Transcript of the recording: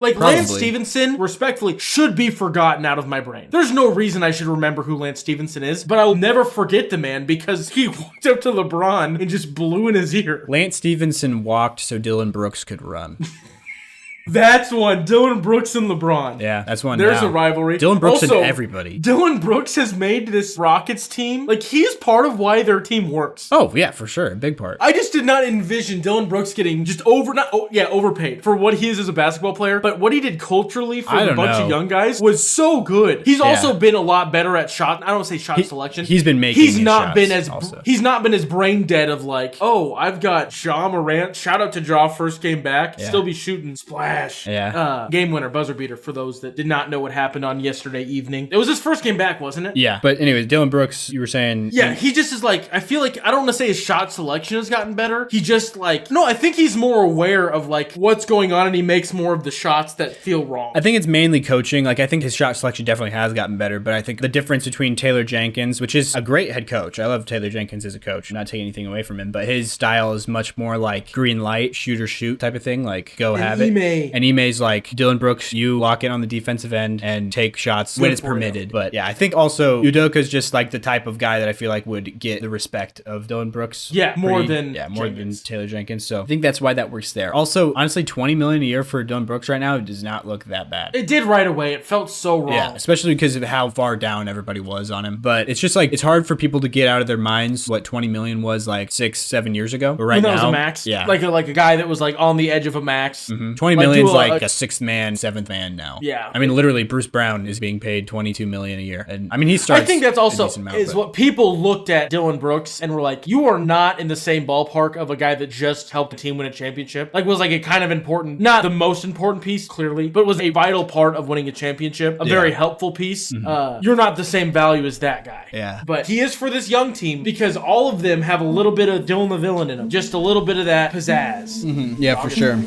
Like, Probably. Lance Stevenson, respectfully, should be forgotten out of my brain. There's no reason I should remember who Lance Stevenson is, but I will never forget the man because he walked up to LeBron and just blew in his ear. Lance Stevenson walked so Dillon Brooks could run. That's one. Dillon Brooks and LeBron. Yeah, that's one. There's now. a rivalry. Dillon Brooks also, and everybody. Dillon Brooks has made this Rockets team, like, he's part of why their team works. Oh, yeah, for sure. A big part. I just did not envision Dillon Brooks getting just overpaid for what he is as a basketball player, but what he did culturally for a bunch of young guys was so good. He's also been a lot better at shot. I don't want to say shot selection. He's been making. He's not been as brain dead of like, oh, I've got Ja Morant. Shout out to Ja, first game back, still be shooting splash. Yeah. Game winner, buzzer beater for those that did not know what happened on yesterday evening. It was his first game back, wasn't it? Yeah. But anyways, Dillon Brooks, you were saying. Yeah, he just is like, I feel like, I don't want to say his shot selection has gotten better. He just like, no, I think he's more aware of like what's going on and he makes more of the shots that feel wrong. I think it's mainly coaching. Like, I think his shot selection definitely has gotten better, but I think the difference between Taylor Jenkins, which is a great head coach. I love Taylor Jenkins as a coach. I'm not taking anything away from him, but his style is much more like green light, shoot or shoot type of thing. Like, go have it. And Ime's like, Dillon Brooks, you lock in on the defensive end and take shots when it's permitted. But yeah, I think also Udoka's just like the type of guy that I feel like would get the respect of Dillon Brooks. Yeah, more than Taylor Jenkins. So I think that's why that works there. Also, honestly, $20 million a year for Dillon Brooks right now does not look that bad. It did right away. It felt so wrong. Yeah, especially because of how far down everybody was on him. But it's just like, it's hard for people to get out of their minds what $20 million was like 6-7 years ago. But right now, was a max. Yeah, like a guy that was like on the edge of a max. $20 million is like a sixth man, seventh man now. Yeah, I mean, literally, Bruce Brown is being paid $22 million a year, and I mean, he starts. I think that's also what people looked at Dillon Brooks and were like, you are not in the same ballpark of a guy that just helped the team win a championship. Like, was like a kind of important, not the most important piece clearly, but was a vital part of winning a championship, a very helpful piece. You're not the same value as that guy. Yeah, but he is for this young team because all of them have a little bit of Dylan the Villain in them, just a little bit of that pizzazz. Yeah, for sure.